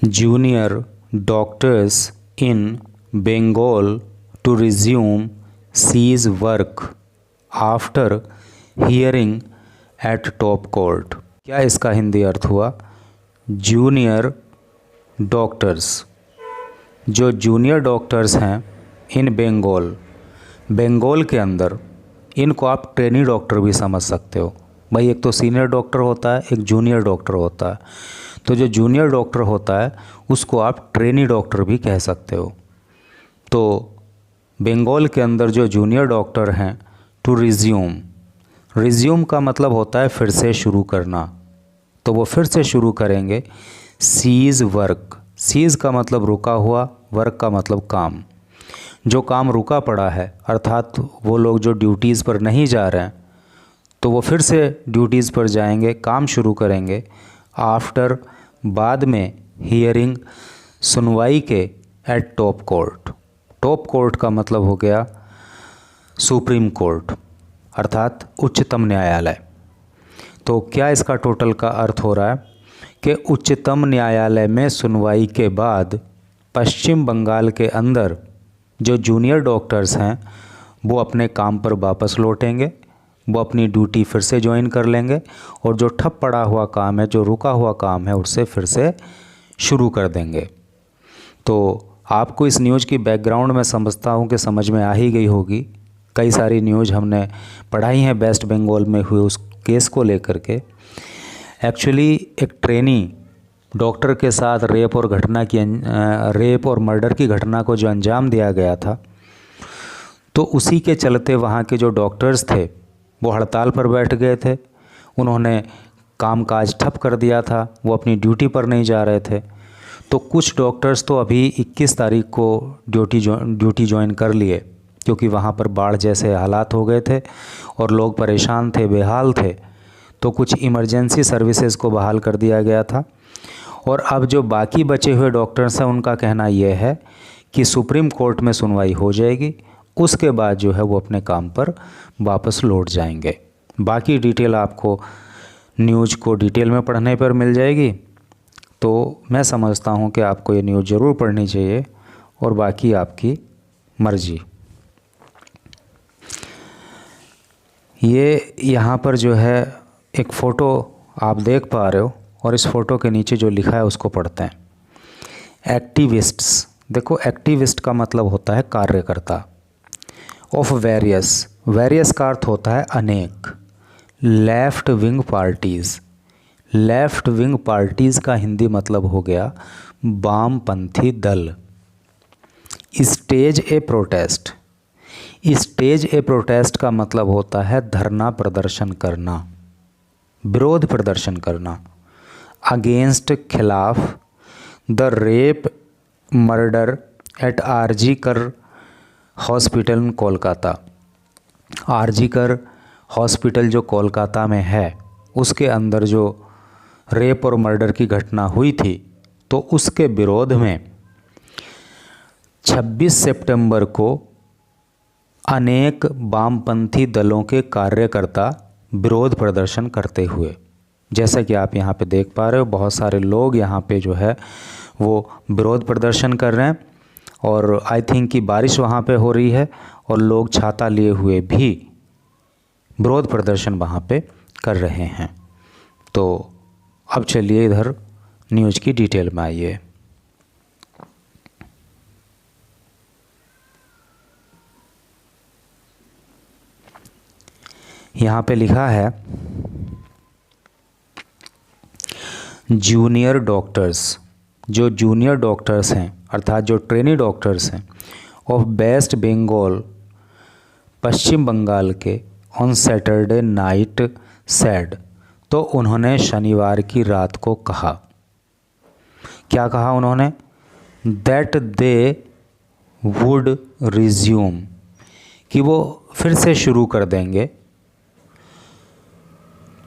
junior doctors in Bengal to resume cease work after hearing at top court। क्या इसका हिंदी अर्थ हुआ? Junior doctors, जो junior doctors हैं इन बंगाल, बंगाल के अंदर, इनको आप ट्रेनी डॉक्टर भी समझ सकते हो। भाई एक तो सीनियर डॉक्टर होता है, एक जूनियर डॉक्टर होता है। तो जो जूनियर डॉक्टर होता है उसको आप ट्रेनी डॉक्टर भी कह सकते हो। तो बंगाल के अंदर जो जूनियर डॉक्टर हैं, टू रिज्यूम, रिज्यूम का मतलब होता है फिर से शुरू करना, तो वो फिर से शुरू करेंगे सीज़ वर्क। सीज़ का मतलब रुका हुआ, वर्क का मतलब काम। जो काम रुका पड़ा है, अर्थात वो लोग जो ड्यूटीज़ पर नहीं जा रहे हैं तो वो फिर से ड्यूटीज़ पर जाएंगे, काम शुरू करेंगे। आफ्टर, बाद में, हियरिंग, सुनवाई के, eight top court. Top court का मतलब हो गया सुप्रीम कोर्ट, अर्थात उच्चतम न्यायालय। तो क्या इसका टोटल का अर्थ हो रहा है कि उच्चतम न्यायालय में सुनवाई के बाद पश्चिम बंगाल के अंदर जो जूनियर डॉक्टर्स हैं वो अपने काम पर वापस लौटेंगे, वो अपनी ड्यूटी फिर से ज्वाइन कर लेंगे और जो ठप पड़ा हुआ काम है, जो रुका हुआ काम है, उससे फिर से शुरू कर देंगे। तो आपको इस न्यूज़ की बैकग्राउंड में समझता हूँ कि समझ में आ ही गई होगी। कई सारी न्यूज़ हमने पढ़ाई हैं वेस्ट बंगाल में हुए उस केस को लेकर के। एक्चुअली एक ट्रेनी डॉक्टर के साथ रेप और मर्डर की घटना को जो अंजाम दिया गया था, तो उसी के चलते वहाँ के जो डॉक्टर्स थे वो हड़ताल पर बैठ गए थे। उन्होंने कामकाज ठप कर दिया था, वो अपनी ड्यूटी पर नहीं जा रहे थे। तो कुछ डॉक्टर्स तो अभी 21 तारीख को ड्यूटी ज्वाइन कर लिए, क्योंकि वहाँ पर बाढ़ जैसे हालात हो गए थे और लोग परेशान थे, बेहाल थे। तो कुछ इमरजेंसी सर्विसेज को बहाल कर दिया गया था। और अब जो बाकी बचे हुए डॉक्टर्स हैं उनका कहना यह है कि सुप्रीम कोर्ट में सुनवाई हो जाएगी, उसके बाद जो है वो अपने काम पर वापस लौट जाएंगे। बाकी डिटेल आपको न्यूज़ को डिटेल में पढ़ने पर मिल जाएगी। तो मैं समझता हूँ कि आपको ये न्यूज़ ज़रूर पढ़नी चाहिए और बाकी आपकी मर्ज़ी। ये यहाँ पर जो है एक फ़ोटो आप देख पा रहे हो और इस फ़ोटो के नीचे जो लिखा है उसको पढ़ते हैं। एक्टिविस्ट्स, देखो एक्टिविस्ट का मतलब होता है कार्यकर्ता। ऑफ वेरियस, वेरियस का अर्थ होता है अनेक। Left wing parties, left wing parties का हिंदी मतलब हो गया वामपंथी दल। Stage A protest, stage A protest का मतलब होता है धरना प्रदर्शन करना, विरोध प्रदर्शन करना। अगेंस्ट, खिलाफ। The rape murder at RG Kar hospital Kolkata, RG Kar hospital जो कोलकाता में है उसके अंदर जो रेप और मर्डर की घटना हुई थी, तो उसके विरोध में 26 सितंबर को अनेक वामपंथी दलों के कार्यकर्ता विरोध प्रदर्शन करते हुए, जैसा कि आप यहाँ पे देख पा रहे हो, बहुत सारे लोग यहाँ पे जो है वो विरोध प्रदर्शन कर रहे हैं। और आई थिंक कि बारिश वहाँ पे हो रही है और लोग छाता लिए हुए भी विरोध प्रदर्शन वहाँ पे कर रहे हैं। तो अब चलिए इधर न्यूज़ की डिटेल में आइए। यहाँ पे लिखा है जूनियर डॉक्टर्स, जो जूनियर डॉक्टर्स हैं अर्थात जो ट्रेनी डॉक्टर्स हैं ऑफ वेस्ट बंगाल, पश्चिम बंगाल के, ऑन सैटरडे नाइट सैड, तो उन्होंने शनिवार की रात को कहा, क्या कहा उन्होंने? दैट दे वुड रिज्यूम, कि वो फिर से शुरू कर देंगे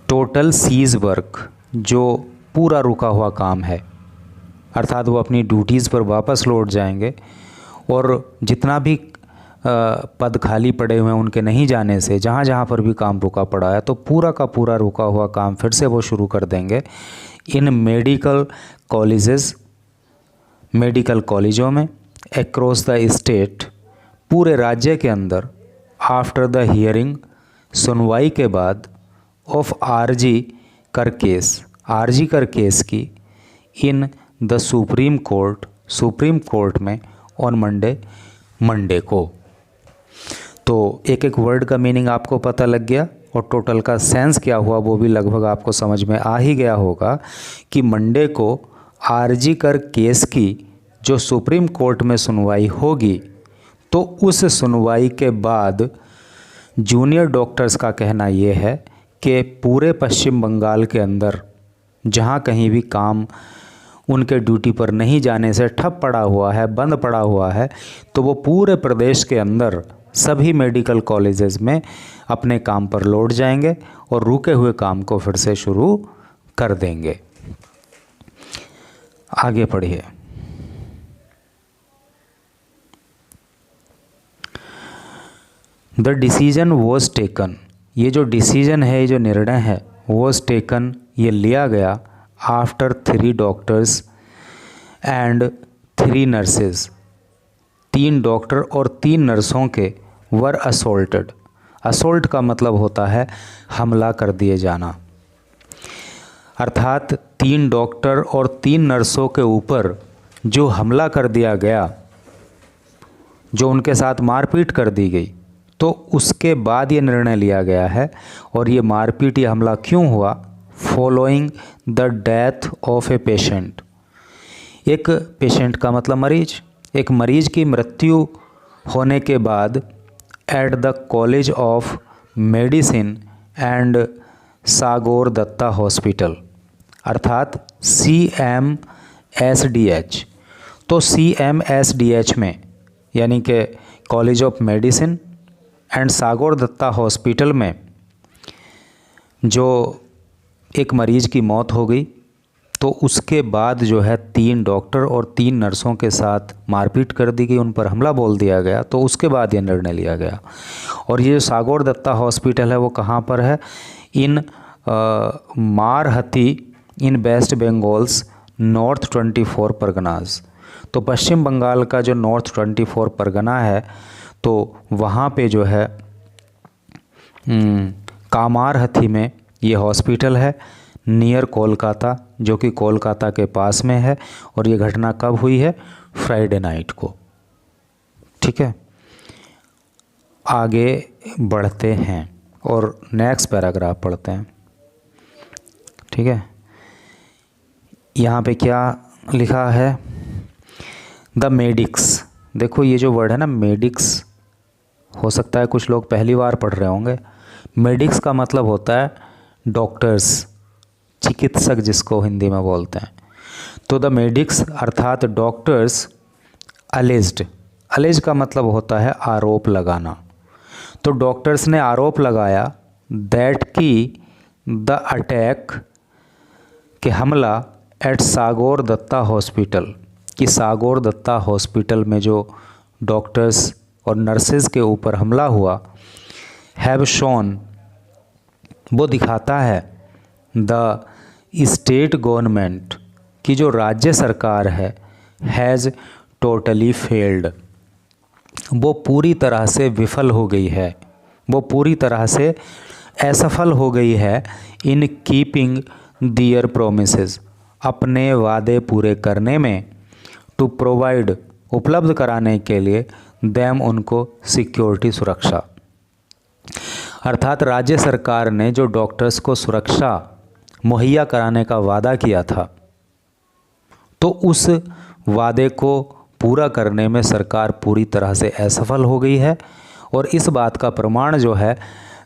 टोटल सीज वर्क, जो पूरा रुका हुआ काम है, अर्थात वो अपनी ड्यूटीज़ पर वापस लौट जाएंगे और जितना भी पद खाली पड़े हुए हैं उनके नहीं जाने से जहाँ जहाँ पर भी काम रुका पड़ा है तो पूरा का पूरा रुका हुआ काम फिर से वो शुरू कर देंगे इन मेडिकल कॉलेजेस मेडिकल कॉलेजों में अक्रॉस द स्टेट, पूरे राज्य के अंदर, आफ्टर द हियरिंग, सुनवाई के बाद, ऑफ आरजी कर केस की, इन द सुप्रीम कोर्ट में, ऑन मंडे को। तो एक एक वर्ड का मीनिंग आपको पता लग गया और टोटल का सेंस क्या हुआ वो भी लगभग आपको समझ में आ ही गया होगा कि मंडे को आरजी कर केस की जो सुप्रीम कोर्ट में सुनवाई होगी, तो उस सुनवाई के बाद जूनियर डॉक्टर्स का कहना ये है कि पूरे पश्चिम बंगाल के अंदर जहाँ कहीं भी काम उनके ड्यूटी पर नहीं जाने से ठप पड़ा हुआ है, बंद पड़ा हुआ है, तो वो पूरे प्रदेश के अंदर सभी मेडिकल कॉलेजेस में अपने काम पर लौट जाएंगे और रुके हुए काम को फिर से शुरू कर देंगे। आगे पढ़िए। द डिसीजन वॉज टेकन, ये जो डिसीजन है, ये जो निर्णय है, वॉज टेकन, ये लिया गया, after 3 doctors and 3 nurses, 3 doctor और 3 नर्सों के वर असोल्टेड। असोल्ट का मतलब होता है हमला कर दिए जाना, अर्थात 3 डॉक्टर और 3 नर्सों के ऊपर जो हमला कर दिया गया, जो उनके साथ मारपीट कर दी गई, तो उसके बाद ये निर्णय लिया गया है। और ये मारपीट, ये हमला क्यों हुआ? Following the death of a patient, एक पेशेंट का मतलब मरीज, एक मरीज की मृत्यु होने के बाद, at the college of medicine and Sagore Dutta hospital, अर्थात CMSDH। तो CMSDH में, यानी कि college of medicine and Sagore Dutta hospital में, जो एक मरीज़ की मौत हो गई, तो उसके बाद जो है 3 डॉक्टर और 3 नर्सों के साथ मारपीट कर दी गई, उन पर हमला बोल दिया गया, तो उसके बाद ये निर्णय लिया गया। और ये जो सागोर दत्ता हॉस्पिटल है वो कहाँ पर है? इन मारहती, इन वेस्ट बंगाल्स नॉर्थ 24 परगनाज। तो पश्चिम बंगाल का जो नॉर्थ 24 परगना है, तो वहाँ पे जो है कामारहती में ये हॉस्पिटल है, नियर कोलकाता, जो कि कोलकाता के पास में है। और ये घटना कब हुई है? फ्राइडे नाइट को। ठीक है, आगे बढ़ते हैं और नेक्स्ट पैराग्राफ पढ़ते हैं। ठीक है, यहाँ पे क्या लिखा है? The medics. देखो ये जो वर्ड है ना मेडिक्स, हो सकता है कुछ लोग पहली बार पढ़ रहे होंगे। मेडिक्स का मतलब होता है डॉक्टर्स, चिकित्सक जिसको हिंदी में बोलते हैं। तो द मेडिक्स अर्थात डॉक्टर्स अलेज्ड, अलेज का मतलब होता है आरोप लगाना। तो डॉक्टर्स ने आरोप लगाया दैट की द अटैक, के हमला, एट सागोर दत्ता हॉस्पिटल, कि सागोर दत्ता हॉस्पिटल में जो डॉक्टर्स और नर्सेज के ऊपर हमला हुआ, हैव शोन, वो दिखाता है, द स्टेट गवर्नमेंट, की जो राज्य सरकार है, हैज़ टोटली फेल्ड, वो पूरी तरह से विफल हो गई है, वो पूरी तरह से असफल हो गई है, इन कीपिंग दियर प्रोमिसेस, अपने वादे पूरे करने में, टू प्रोवाइड, उपलब्ध कराने के लिए, देम, उनको, सिक्योरिटी, सुरक्षा। अर्थात राज्य सरकार ने जो डॉक्टर्स को सुरक्षा मुहैया कराने का वादा किया था, तो उस वादे को पूरा करने में सरकार पूरी तरह से असफल हो गई है। और इस बात का प्रमाण जो है,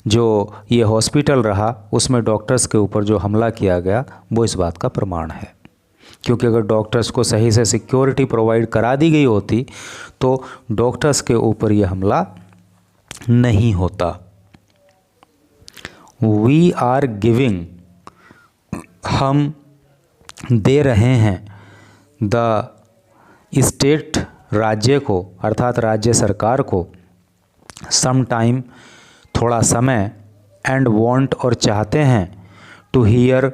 जो ये हॉस्पिटल रहा उसमें डॉक्टर्स के ऊपर जो हमला किया गया, वो इस बात का प्रमाण है। क्योंकि अगर डॉक्टर्स को सही से सिक्योरिटी प्रोवाइड करा दी गई होती तो डॉक्टर्स के ऊपर ये हमला नहीं होता। वी आर गिविंग, हम दे रहे हैं, द स्टेट, राज्य को, अर्थात राज्य सरकार को, सम टाइम, थोड़ा समय, एंड वांट, और चाहते हैं, to hear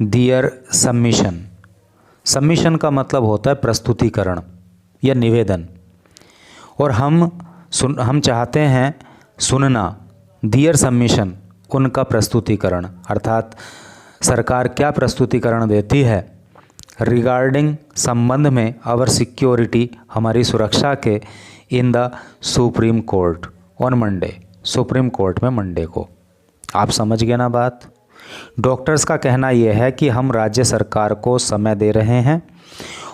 their submission, submission का मतलब होता है प्रस्तुतिकरण या निवेदन, और हम चाहते हैं सुनना दियर सबमिशन, उनका प्रस्तुतिकरण, अर्थात सरकार क्या प्रस्तुतिकरण देती है रिगार्डिंग, संबंध में, आवर सिक्योरिटी, हमारी सुरक्षा के, in the supreme court on Monday, supreme court में मंडे को। आप समझ गए ना बात। डॉक्टर्स का कहना यह है कि हम राज्य सरकार को समय दे रहे हैं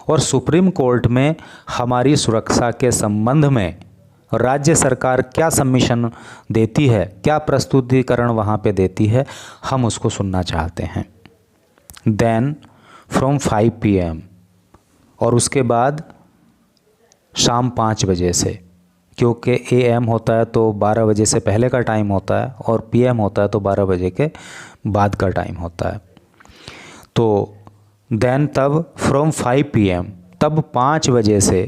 और सुप्रीम कोर्ट में हमारी सुरक्षा के संबंध में राज्य सरकार क्या सबमिशन देती है, क्या प्रस्तुतिकरण वहाँ पे देती है, हम उसको सुनना चाहते हैं। देन फ्रॉम 5 PM, और उसके बाद शाम 5 बजे से, क्योंकि AM होता है तो 12 बजे से पहले का टाइम होता है और PM होता है तो 12 बजे के बाद का टाइम होता है। तो देन तब फ्रॉम 5 PM, तब 5 बजे से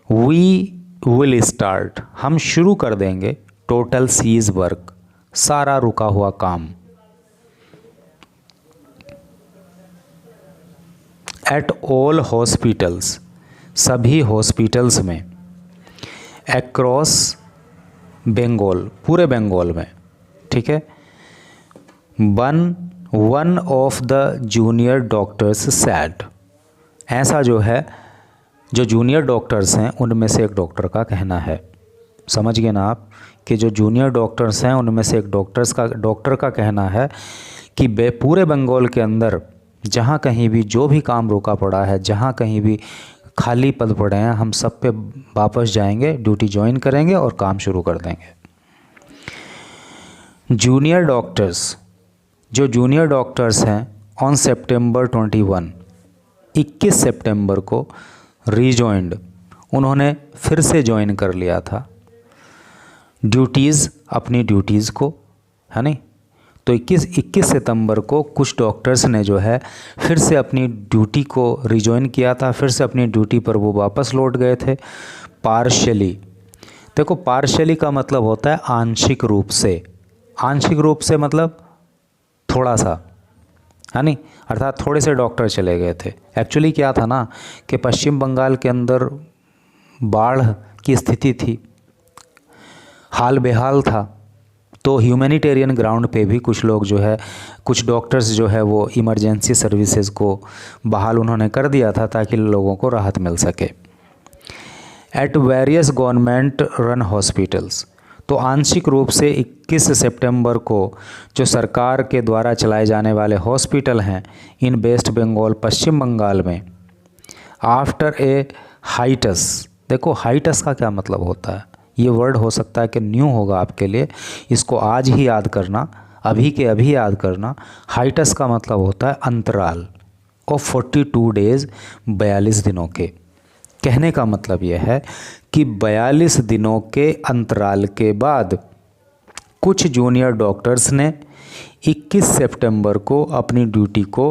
वी विल स्टार्ट, हम शुरू कर देंगे टोटल सीज वर्क, सारा रुका हुआ काम, एट ऑल हॉस्पिटल्स, सभी हॉस्पिटल्स में, अक्रॉस बंगाल, पूरे बंगाल में, ठीक है। One of the junior doctors sad, ऐसा जो है, जो जूनियर डॉक्टर्स हैं उनमें से एक डॉक्टर का कहना है, समझ गए ना आप, कि जो जूनियर डॉक्टर्स हैं उनमें से एक डॉक्टर का कहना है कि पूरे बंगाल के अंदर जहाँ कहीं भी जो भी काम रुका पड़ा है, जहाँ कहीं भी खाली पद पड़े हैं, हम सब पे वापस जाएंगे, ड्यूटी ज्वाइन करेंगे और काम शुरू कर देंगे। जूनियर डॉक्टर्स, जो जूनियर डॉक्टर्स हैं ऑन सितंबर 21 सितंबर को रीजॉइंड, उन्होंने फिर से ज्वाइन कर लिया था ड्यूटीज़, अपनी ड्यूटीज़ को, है नहीं। तो 21 सितंबर को कुछ डॉक्टर्स ने जो है फिर से अपनी ड्यूटी को रिजॉइन किया था, फिर से अपनी ड्यूटी पर वो वापस लौट गए थे पार्शियली। देखो पार्शियली का मतलब होता है आंशिक रूप से, आंशिक रूप से मतलब थोड़ा सा, है नहीं, अर्थात थोड़े से डॉक्टर चले गए थे। एक्चुअली क्या था ना कि पश्चिम बंगाल के अंदर बाढ़ की स्थिति थी, हाल बेहाल था, तो ह्यूमैनिटेरियन ग्राउंड पे भी कुछ लोग जो है, कुछ डॉक्टर्स जो है वो इमरजेंसी सर्विसेज को बहाल उन्होंने कर दिया था ताकि लोगों को राहत मिल सके। At various government run hospitals, तो आंशिक रूप से 21 सितंबर को जो सरकार के द्वारा चलाए जाने वाले हॉस्पिटल हैं इन वेस्ट बंगाल, पश्चिम बंगाल में, आफ्टर ए हाइटस, देखो हाइटस का क्या मतलब होता है, ये वर्ड हो सकता है कि न्यू होगा आपके लिए, इसको आज ही याद करना, अभी के अभी याद करना। हाइटस का मतलब होता है अंतराल ऑफ 42 डेज, 42 दिनों के। कहने का मतलब यह है कि 42 दिनों के अंतराल के बाद कुछ जूनियर डॉक्टर्स ने 21 सितंबर को अपनी ड्यूटी को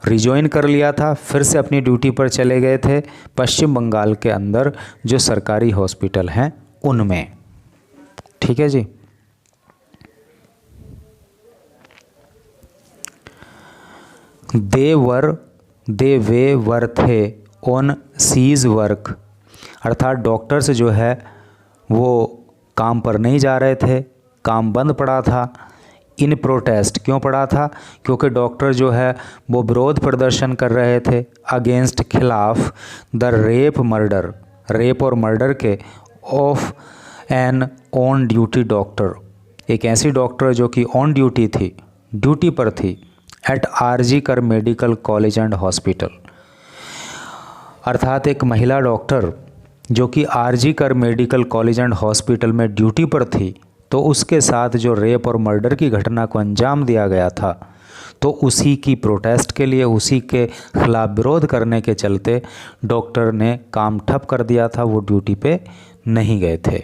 रिजॉइन कर लिया था, फिर से अपनी ड्यूटी पर चले गए थे पश्चिम बंगाल के अंदर जो सरकारी हॉस्पिटल हैं उनमें। ठीक है जी। दे वे वर थे ऑन सीज वर्क, अर्थात डॉक्टर्स जो है वो काम पर नहीं जा रहे थे, काम बंद पड़ा था। इन प्रोटेस्ट, क्यों पड़ा था? क्योंकि डॉक्टर जो है वो विरोध प्रदर्शन कर रहे थे अगेंस्ट, खिलाफ द रेप और मर्डर के of an on duty doctor, एक ऐसी डॉक्टर जो कि ऑन ड्यूटी थी, ड्यूटी पर थी, एट आरजी कर मेडिकल कॉलेज एंड हॉस्पिटल, अर्थात एक महिला डॉक्टर जो कि आरजी कर मेडिकल कॉलेज एंड हॉस्पिटल में ड्यूटी पर थी, तो उसके साथ जो रेप और मर्डर की घटना को अंजाम दिया गया था, तो उसी की प्रोटेस्ट के लिए, उसी के खिलाफ विरोध करने के चलते डॉक्टर ने काम ठप कर दिया था, वो ड्यूटी पे नहीं गए थे।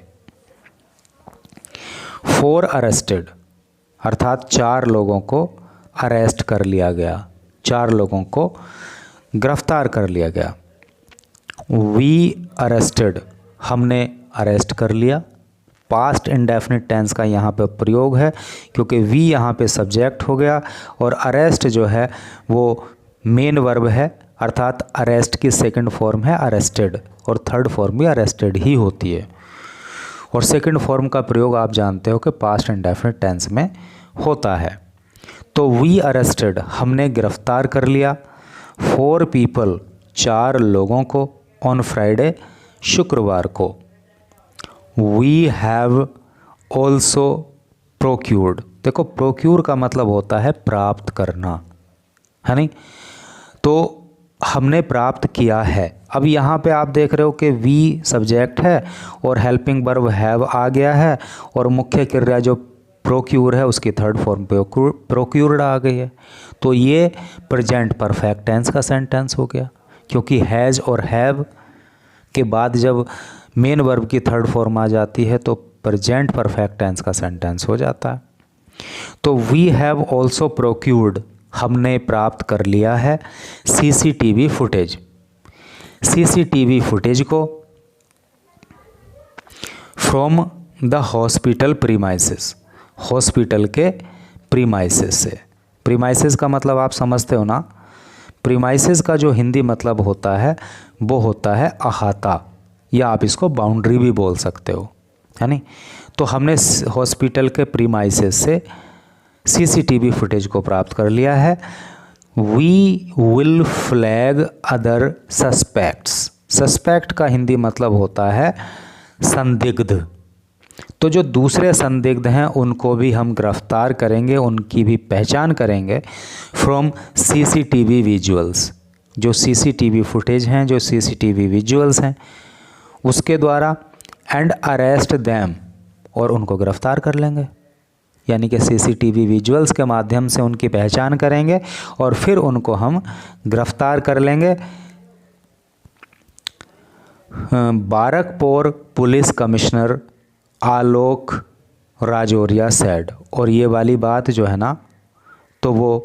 4 अरेस्टेड, अर्थात 4 लोगों को अरेस्ट कर लिया गया, 4 लोगों को गिरफ्तार कर लिया गया। वी अरेस्टेड, हमने अरेस्ट कर लिया। पास्ट इंडेफिनिट टेंस का यहाँ पे प्रयोग है क्योंकि वी यहाँ पे सब्जेक्ट हो गया और अरेस्ट जो है वो मेन वर्ब है, अर्थात अरेस्ट की सेकंड फॉर्म है अरेस्टेड और थर्ड फॉर्म भी अरेस्टेड ही होती है। और सेकंड फॉर्म का प्रयोग आप जानते हो कि पास्ट इंडेफिनिट टेंस में होता है। तो वी अरेस्टेड, हमने गिरफ्तार कर लिया, 4 पीपल, 4 लोगों को, ऑन फ्राइडे, शुक्रवार को। वी हैव ऑल्सो प्रोक्यूर्ड, देखो प्रोक्यूर का मतलब होता है प्राप्त करना, है नहीं, तो हमने प्राप्त किया है। अब यहाँ पे आप देख रहे हो कि वी सब्जेक्ट है और हेल्पिंग वर्ब हैव आ गया है और मुख्य क्रिया जो प्रोक्यूर है उसकी थर्ड फॉर्म प्रोक्यूर्ड आ गई है। तो ये प्रेजेंट परफेक्ट टेंस का सेंटेंस हो गया, क्योंकि हैज़ और हैव के बाद जब मेन वर्ब की थर्ड फॉर्म आ जाती है तो प्रेजेंट परफेक्ट टेंस का सेंटेंस हो जाता है। तो वी हैव ऑल्सो प्रोक्यूर्ड, हमने प्राप्त कर लिया है सीसीटीवी फुटेज, सीसीटीवी फुटेज को from the hospital premises, hospital के प्रीमाइसेस से। प्रीमाइसेस का मतलब आप समझते हो ना, प्रीमाइसेस का जो हिंदी मतलब होता है वो होता है अहाता, या आप इसको बाउंड्री भी बोल सकते हो, है नहीं। तो हमने हॉस्पिटल के प्रीमाइसेस से सीसीटीवी फुटेज को प्राप्त कर लिया है। We will flag other suspects, suspect का हिंदी मतलब होता है संदिग्ध, तो जो दूसरे संदिग्ध हैं उनको भी हम गिरफ्तार करेंगे, उनकी भी पहचान करेंगे फ्रॉम सीसीटीवी विजुअल्स, जो सीसीटीवी फुटेज हैं, जो सीसीटीवी विजुअल्स हैं उसके द्वारा, एंड अरेस्ट दैम, और उनको गिरफ्तार कर लेंगे। यानी कि सीसीटीवी विजुअल्स के माध्यम से उनकी पहचान करेंगे और फिर उनको हम गिरफ्तार कर लेंगे। बारकपुर पुलिस कमिश्नर आलोक राजौरिया सेड, और ये वाली बात जो है ना तो वो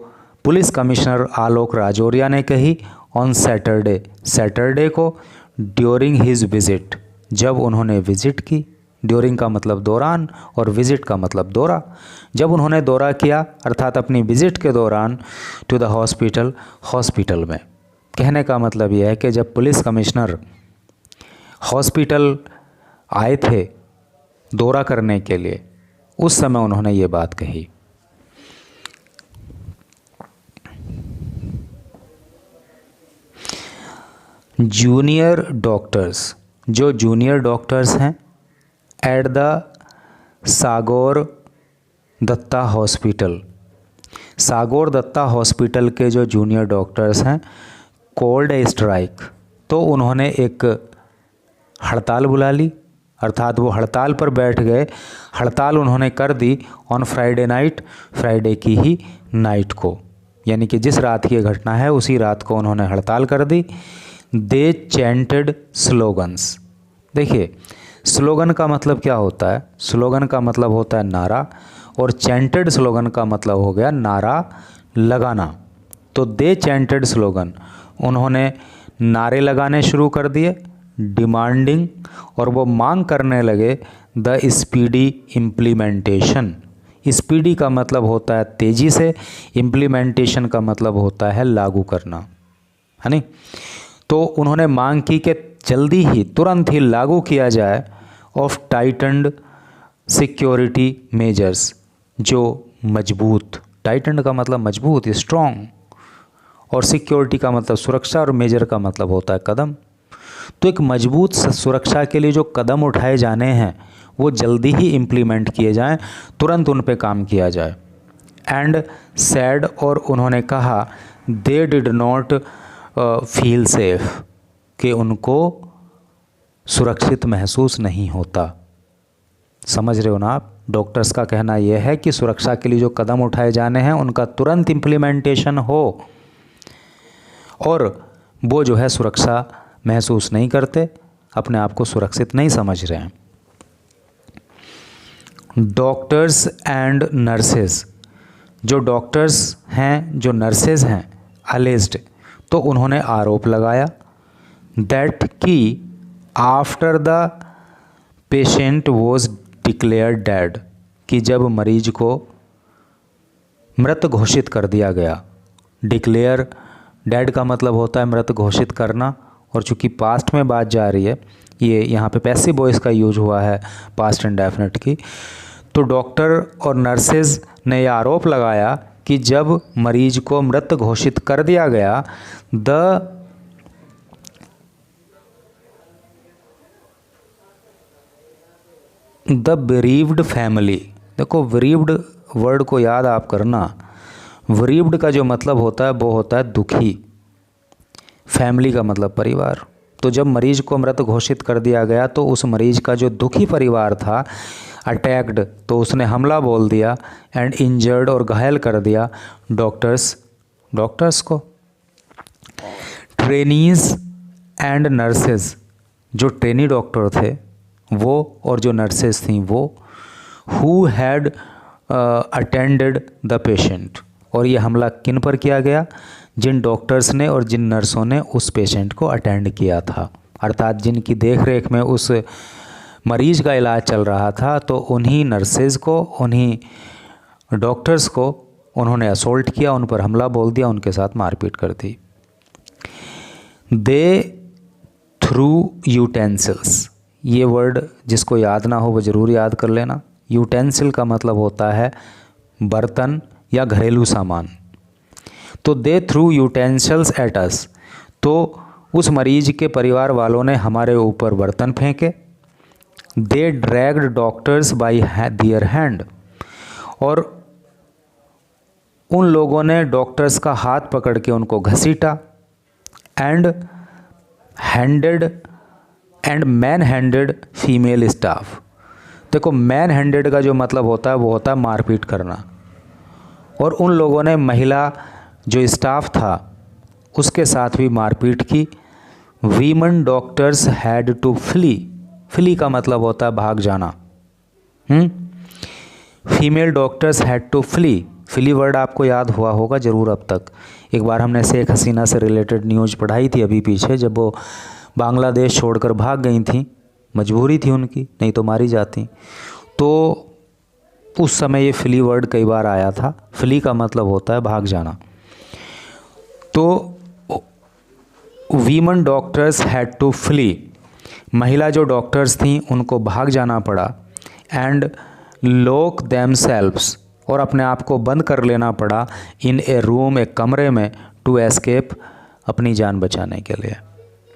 पुलिस कमिश्नर आलोक राजौरिया ने कही ऑन सैटरडे, सैटरडे को, ड्यूरिंग हिज विजिट, जब उन्होंने विजिट की। ड्यूरिंग का मतलब दौरान और विजिट का मतलब दौरा, जब उन्होंने दौरा किया अर्थात अपनी विजिट के दौरान टू द हॉस्पिटल, हॉस्पिटल में। कहने का मतलब यह है कि जब पुलिस कमिश्नर हॉस्पिटल आए थे दौरा करने के लिए, उस समय उन्होंने ये बात कही। जूनियर डॉक्टर्स, जो जूनियर डॉक्टर्स हैं at the Sagore Dutta hospital, Sagore Dutta hospital के जो जूनियर डॉक्टर्स हैं कोल्ड ए स्ट्राइक, तो उन्होंने एक हड़ताल बुला ली, अर्थात वो हड़ताल पर बैठ गए। हड़ताल उन्होंने कर दी ऑन फ्राइडे नाइट, फ्राइडे की ही नाइट को, यानी कि जिस रात की घटना है उसी रात को उन्होंने हड़ताल कर दी। दे चैंटेड स्लोगन्स, देखिए स्लोगन का मतलब क्या होता है, स्लोगन का मतलब होता है नारा, और चैंटेड स्लोगन का मतलब हो गया नारा लगाना। तो दे चैंटेड स्लोगन, उन्होंने नारे लगाने शुरू कर दिए, डिमांडिंग, और वो मांग करने लगे द स्पीडी इम्प्लीमेंटेशन। स्पीडी का मतलब होता है तेज़ी से, इम्प्लीमेंटेशन का मतलब होता है लागू करना, है नहीं। तो उन्होंने मांग की कि जल्दी ही, तुरंत ही लागू किया जाए ऑफ टाइटन्ड सिक्योरिटी मेजर्स, जो मजबूत, टाइटन्ड का मतलब मजबूत, स्ट्रॉन्ग, और सिक्योरिटी का मतलब सुरक्षा, और मेजर का मतलब होता है कदम। तो एक मजबूत सुरक्षा के लिए जो कदम उठाए जाने हैं वो जल्दी ही इम्प्लीमेंट किए जाएं, तुरंत उन पे काम किया जाए। एंड सैड, और उन्होंने कहा they did not feel safe, कि उनको सुरक्षित महसूस नहीं होता। समझ रहे हो ना आप, डॉक्टर्स का कहना यह है कि सुरक्षा के लिए जो कदम उठाए जाने हैं उनका तुरंत इम्प्लीमेंटेशन हो, और वो जो है सुरक्षा महसूस नहीं करते, अपने आप को सुरक्षित नहीं समझ रहे हैं। डॉक्टर्स एंड नर्सेज, जो डॉक्टर्स हैं, जो नर्सेज हैं, अलेज्ड, तो उन्होंने आरोप लगाया दैट कि after the patient was declared dead, कि जब मरीज को मृत घोषित कर दिया गया, डिक्लेयर डेड का मतलब होता है मृत घोषित करना, और चूंकि पास्ट में बात जा रही है, ये यहाँ पे पैसिव वॉइस का यूज हुआ है पास्ट इंडेफिनिट की, तो डॉक्टर और नर्सेज ने यह आरोप लगाया कि जब मरीज को मृत घोषित कर दिया गया, द bereaved फैमिली, देखो bereaved वर्ड को याद आप करना, bereaved का जो मतलब होता है वो होता है दुखी, फैमिली का मतलब परिवार। तो जब मरीज को मृत घोषित कर दिया गया तो उस मरीज का जो दुखी परिवार था अटैक्ड, तो उसने हमला बोल दिया, एंड इंजर्ड और घायल कर दिया डॉक्टर्स को। ट्रेनीज एंड नर्सेज, जो ट्रेनी डॉक्टर थे वो और जो नर्सेज थी वो, who had attended the patient, और ये हमला किन पर किया गया, जिन डॉक्टर्स ने और जिन नर्सों ने उस पेशेंट को अटेंड किया था, अर्थात जिनकी देख रेख में उस मरीज का इलाज चल रहा था, तो उन्हीं नर्सेज को, उन्हीं डॉक्टर्स को उन्होंने असोल्ट किया, उन पर हमला बोल दिया, उनके साथ मारपीट कर दी। दे थ्रू यूटेंसिल्स, ये वर्ड जिसको याद ना हो वो ज़रूर याद कर लेना। यूटेंसिल का मतलब होता है बर्तन या घरेलू सामान। तो दे थ्रू यूटेंसिल्स एट अस, तो उस मरीज के परिवार वालों ने हमारे ऊपर बर्तन फेंके। They dragged doctors by their hand, और उन लोगों ने डॉक्टर्स का हाथ पकड़ के उनको घसीटा। And man handed female staff, देखो मैन हैंडेड का जो मतलब होता है वो होता है मारपीट करना, और उन लोगों ने महिला जो स्टाफ था उसके साथ भी मारपीट की। Women doctors had to flee का मतलब होता है भाग जाना। Female doctors had to flee word आपको याद हुआ होगा ज़रूर अब तक। एक बार हमने शेख हसीना से रिलेटेड न्यूज़ पढ़ाई थी अभी पीछे, जब वो बांग्लादेश छोड़कर भाग गई थी, मजबूरी थी उनकी, नहीं तो मारी जाती। तो उस समय ये फ्ली वर्ड कई बार आया था। फ्ली का मतलब होता है भाग जाना। तो women doctors had to flee, महिला जो डॉक्टर्स थीं उनको भाग जाना पड़ा। एंड लॉक देमसेल्व्स, और अपने आप को बंद कर लेना पड़ा, इन ए रूम, एक कमरे में, टू एस्केप, अपनी जान बचाने के लिए,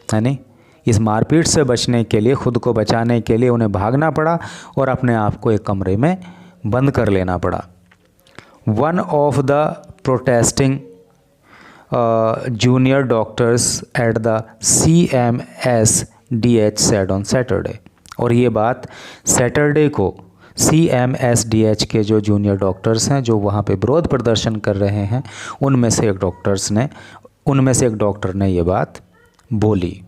यानी इस मारपीट से बचने के लिए, खुद को बचाने के लिए उन्हें भागना पड़ा और अपने आप को एक कमरे में बंद कर लेना पड़ा। One of the protesting junior doctors at the CMSDH said on Saturday, और ये बात सैटरडे को CMSDH के जो जूनियर डॉक्टर्स हैं जो वहाँ पे विरोध प्रदर्शन कर रहे हैं, उनमें से एक डॉक्टर ने ये बात बोली।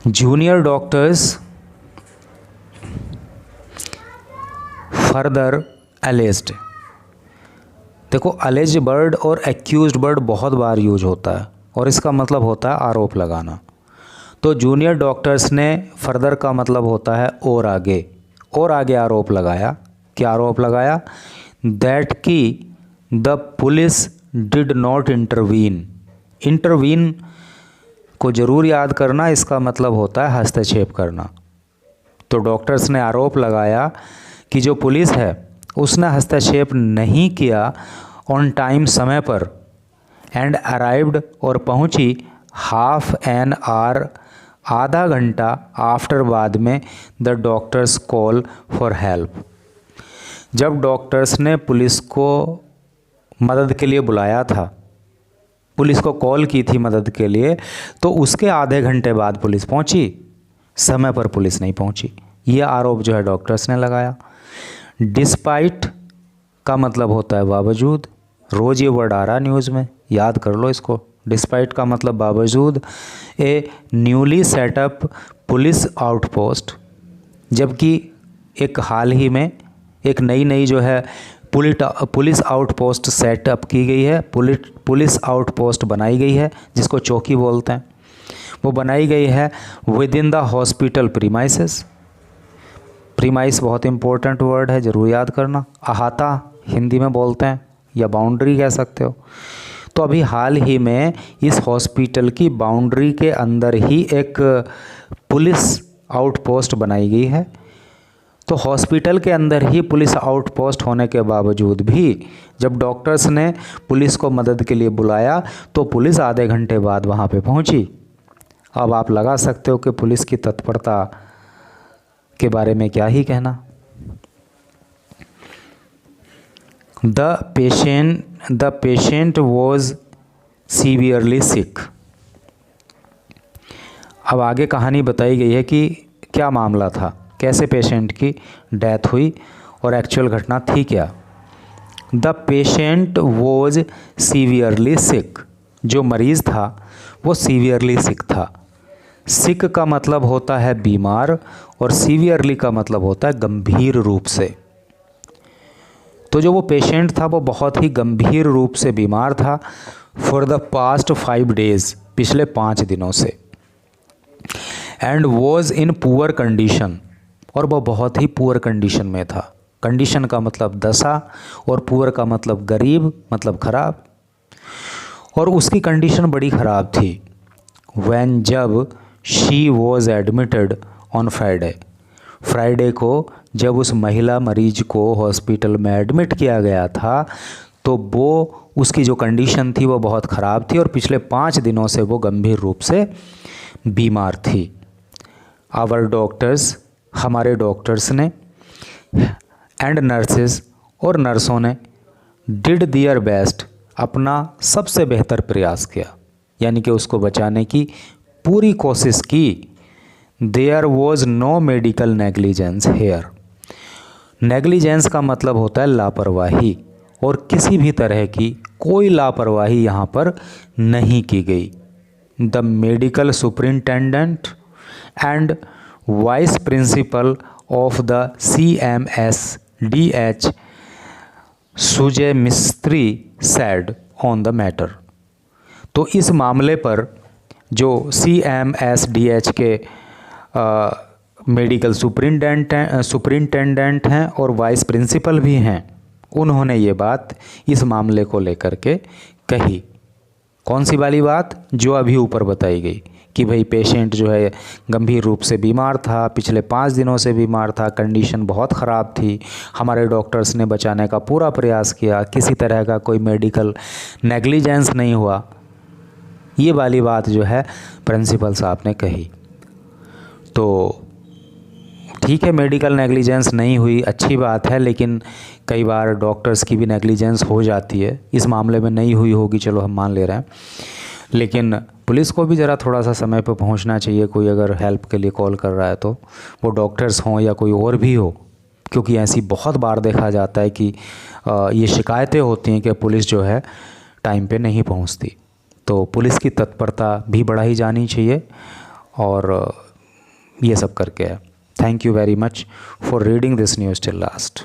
जूनियर डॉक्टर्स फर्दर अलेज्ड, देखो अलेज वर्ड और एक्यूज्ड वर्ड बहुत बार यूज होता है और इसका मतलब होता है आरोप लगाना। तो जूनियर डॉक्टर्स ने, फर्दर का मतलब होता है और आगे आरोप लगाया। क्या आरोप लगाया? दैट की the police did not intervene को ज़रूर याद करना, इसका मतलब होता है हस्तक्षेप करना। तो डॉक्टर्स ने आरोप लगाया कि जो पुलिस है उसने हस्तक्षेप नहीं किया ऑन टाइम, समय पर, एंड अराइव्ड, और पहुंची, हाफ एन आवर, आधा घंटा, आफ्टर, बाद में, the doctors call for help, जब डॉक्टर्स ने पुलिस को मदद के लिए बुलाया था, पुलिस को कॉल की थी मदद के लिए, तो उसके आधे घंटे बाद पुलिस पहुंची, समय पर पुलिस नहीं पहुंची। यह आरोप जो है डॉक्टर्स ने लगाया। डिस्पाइट का मतलब होता है बावजूद, रोज़ ये वर्ड आ रहा है न्यूज़ में, याद कर लो इसको। डिस्पाइट का मतलब बावजूद। ए न्यूली सेटअप पुलिस आउटपोस्ट, जबकि एक हाल ही में एक नई जो है पुलिस आउटपोस्ट सेटअप की गई है, पुलिस आउटपोस्ट बनाई गई है, जिसको चौकी बोलते हैं, वो बनाई गई है with in the hospital premise बहुत इंपॉर्टेंट वर्ड है, ज़रूर याद करना। अहाता हिंदी में बोलते हैं या बाउंड्री कह सकते हो। तो अभी हाल ही में इस हॉस्पिटल की बाउंड्री के अंदर ही एक पुलिस आउटपोस्ट बनाई गई है। तो हॉस्पिटल के अंदर ही पुलिस आउटपोस्ट होने के बावजूद भी जब डॉक्टर्स ने पुलिस को मदद के लिए बुलाया तो पुलिस आधे घंटे बाद वहाँ पे पहुँची। अब आप लगा सकते हो कि पुलिस की तत्परता के बारे में क्या ही कहना। द पेशेंट वॉज सीवियरली सिक। अब आगे कहानी बताई गई है कि क्या मामला था, कैसे पेशेंट की डेथ हुई और एक्चुअल घटना थी क्या। द पेशेंट वॉज सीवियरली सिक। जो मरीज़ था वो सीवियरली सिक था। सिक का मतलब होता है बीमार और सीवियरली का मतलब होता है गंभीर रूप से। तो जो वो पेशेंट था वो बहुत ही गंभीर रूप से बीमार था फॉर द पास्ट 5 डेज़, पिछले 5 दिनों से। And was in poor condition, और वो बहुत ही पुअर कंडीशन में था। कंडीशन का मतलब दशा और पुअर का मतलब गरीब, मतलब खराब। और उसकी कंडीशन बड़ी ख़राब थी। व्हेन, जब she was admitted on Friday को जब उस महिला मरीज को हॉस्पिटल में एडमिट किया गया था तो वो उसकी जो कंडीशन थी वो बहुत ख़राब थी और पिछले 5 दिनों से वो गंभीर रूप से बीमार थी। आवर डॉक्टर्स, हमारे डॉक्टर्स ने, एंड नर्सेज, और नर्सों ने, डिड दियर बेस्ट, अपना सबसे बेहतर प्रयास किया, यानी कि उसको बचाने की पूरी कोशिश की। There was no medical negligence here. Negligence का मतलब होता है लापरवाही, और किसी भी तरह की कोई लापरवाही यहाँ पर नहीं की गई। The medical superintendent and vice principle of the CMSDH Sujay मिस्त्री सेड ऑन द मैटर। तो इस मामले पर जो CMSDH के मेडिकल सुपरिंटेंडेंट हैं और वाइस प्रिंसिपल भी हैं, उन्होंने ये बात इस मामले को लेकर के कही। कौन सी वाली बात? जो अभी ऊपर बताई गई कि भाई पेशेंट जो है गंभीर रूप से बीमार था, पिछले 5 दिनों से बीमार था, कंडीशन बहुत ख़राब थी, हमारे डॉक्टर्स ने बचाने का पूरा प्रयास किया, किसी तरह का कोई मेडिकल नेग्लिजेंस नहीं हुआ। ये वाली बात जो है प्रिंसिपल साहब ने कही। तो ठीक है, मेडिकल नेग्लिजेंस नहीं हुई, अच्छी बात है, लेकिन कई बार डॉक्टर्स की भी नेग्लिजेंस हो जाती है। इस मामले में नहीं हुई होगी, चलो हम मान ले रहे हैं, लेकिन पुलिस को भी ज़रा थोड़ा सा समय पर पहुंचना चाहिए। कोई अगर हेल्प के लिए कॉल कर रहा है तो वो डॉक्टर्स हों या कोई और भी हो, क्योंकि ऐसी बहुत बार देखा जाता है कि ये शिकायतें होती हैं कि पुलिस जो है टाइम पे नहीं पहुंचती। तो पुलिस की तत्परता भी बढ़ाई ही जानी चाहिए, और ये सब करके है। Thank you very much for reading this news till last.